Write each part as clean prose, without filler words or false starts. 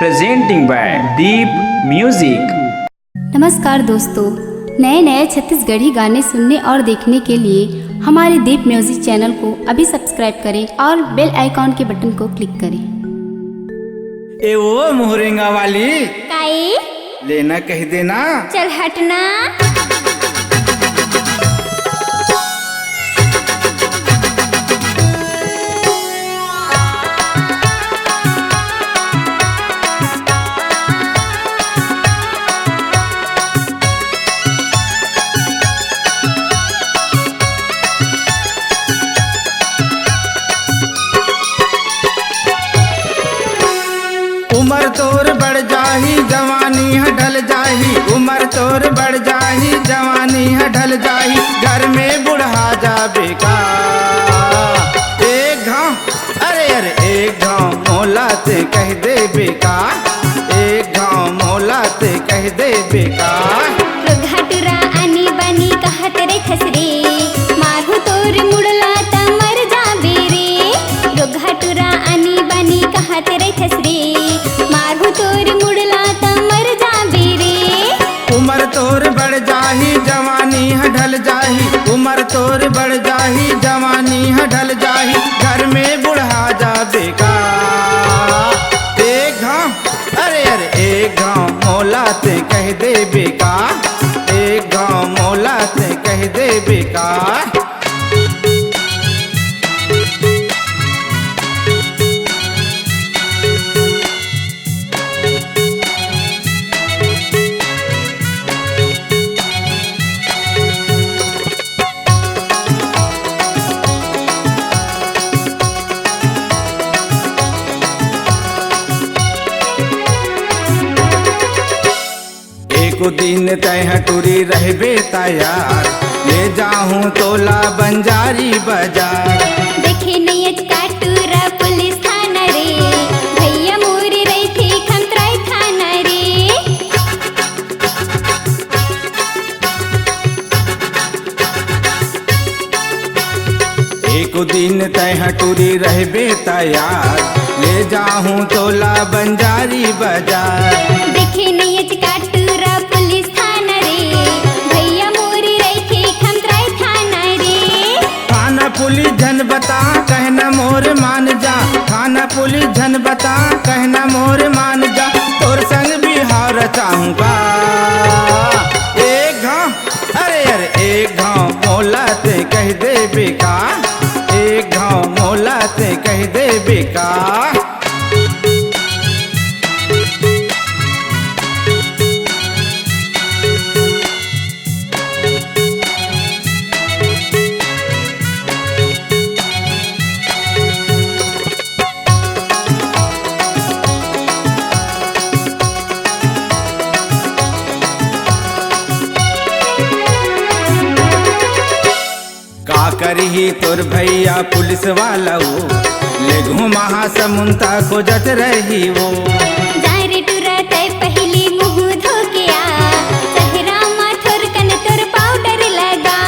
presenting by Deep Music। नमस्कार दोस्तों, नए नए छत्तीसगढ़ी गाने सुनने और देखने के लिए हमारे दीप म्यूजिक चैनल को अभी सब्सक्राइब करें और बेल आइकॉन के बटन को क्लिक करें। ए वो मोहरेंगा वाली काई लेना कह देना। चल हटना। उमर तोर बढ़ जाही जवानी है ढल जाही, उमर तोर बढ़ जाही जवानी है ढल जाही, घर में बुढ़ा जाबे का। एक घाव अरे अरे एक घाव मोला ते कह दे बेका, एक घाव मोला ते कह दे बेका। घटुरा आनी बानी कहत रे खसरे, मारू तोर मुड़ला त मर जाबे रे। घटुरा आनी बानी कहत रे खसरे, मारू तोर मुड़ला त मर जाबे रे। उमर तोर बढ़ जाही जवानी है ढल जाही, उमर तोर बढ़ जाही जवानी है ढल जाही, घर में बुढ़ा जाबे का। एक घाव अरे अरे एक घाव मोला ते कह दे बेका, एक घाव मोला ते कह दे बेका। एको दिन तय टूरी रहबे तैयार, ले जाहूँ तोला बंजारी बाजार। देखे नयच काटूरा पुलिस थाना रे, भैया मोरे रही थी खमतराय थाना रे। एको दिन तय टूरी रहबे तैयार, ले जाहूँ तोला बंजारी बाजार। देखे नयच काटूरा पुलिस थाना रे, भैया मोरे रही थी खमतराय थाना रे। थाना पुलिस झन बता कहना मोर मान जा, थाना पुलिस झन बता कहना मोर मान जा, तोर संग बिहार चाहूँगा। एक घाव अरे अरे एक घाव मोला ते कह दे बेका, एक घाव मोला ते कह दे बेका। का करही तोर भैया पुलिस वाला वो, ले घुमा समुंता खोजत रही वो। जारे टुरा तय पहली मुँह धो के आ, चेहरा माथुर कन तोर पाउडर लगा।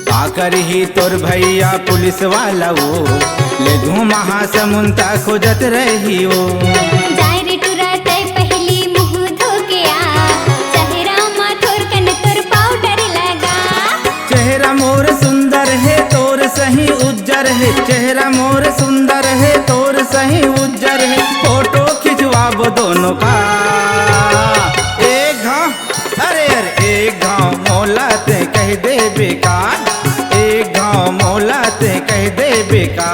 का करही तोर भैया पुलिस वाला वो, ले घुमा समुंता खोजत रही वो। जारे टुरा तय पहली मुँह धो के आ, चेहरा माथुर कन तोर पाउडर लगा। चेहरा मोर सुंदर है तोर सही उज्जर है, चेहरा मोर सुंदर है तोर सही उज्जर है, फोटो खिंचवाबो दोनों का। एक घाव अरे अरे एक घाव मोला ते कह दे बेका, एक घाव मोला ते कह दे बेका।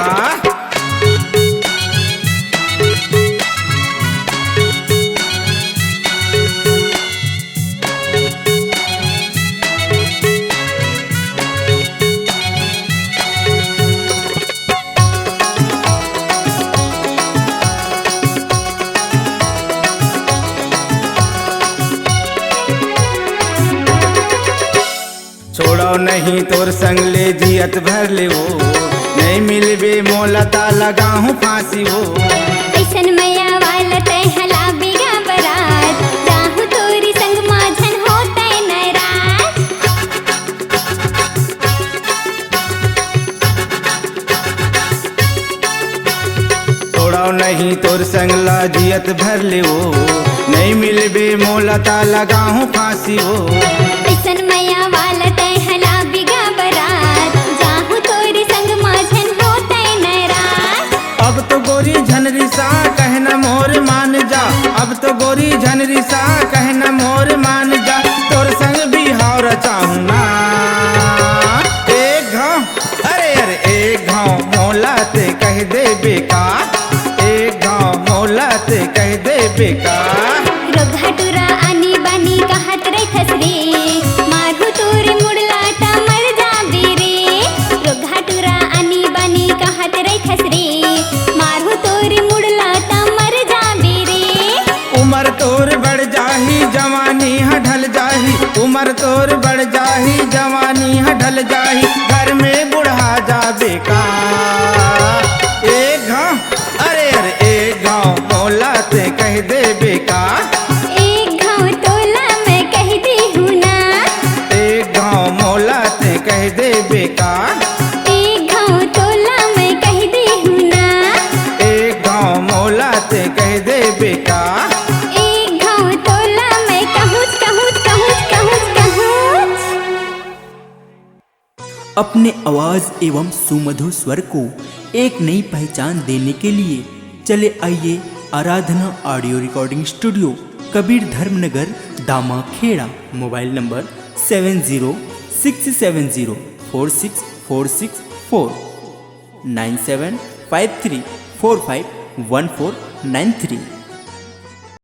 छोड़ो नहीं तोर संग ले जियत भर ले वो, नहीं मिलबे मोला ता लगाहूँ फांसी वो। ऐसन मैया वाला तय हला बिगा बरात, जाहू तोरी संग माझन होता नाराज। नहीं तोर संगला जियत भर ले वो नहीं मिलबे मोला ता लगाहूँ फांसी वो ऐसन मैया वाला तय हला बिगा बरात जाहू तोरे संग माझन होते नाराज अब तो गोरी झनरी सा कहना मोर मान जा अब तो गोरी झनरी सा कहना मोर मान जा तोर संग भी हार चाहूँ ना एक घाव अरे अरे एक घाव मोला ते कह दे बेका एक घाव मोला ते कह दे बेका रोघाटुरा आणि बानी कहत रथस रे मारू तोरे मुडलाटा मर जाबे रे रोघाटुरा आणि बानी कहत रथस रे मारू तोरे मुडलाटा मर जाबे रे उमर तोर बढ़ जाही जवानी ह ढल जाही उमर तोर बढ़ जाही जवानी ह ढल जाही घर में बुढ़ा जाबे का एक घाव अरे अरे एक घाव मोला ते कह दे बेका एक घाव तोला मैं कह दी हूँ ना एक घाव मोला ते कह दे बेका एक घाव तोला मैं कह दी हूँ ना एक घाव मोला ते कह दे बेका एक घाव तोला मैं कहूँ अपने आवाज एवं सुमधुर स्वर को एक नई पहचान देने के लिए चले आइए Aradhana audio recording studio Kabir Dharmnagar Damakheda. Mobile number 7067046464 9753451493।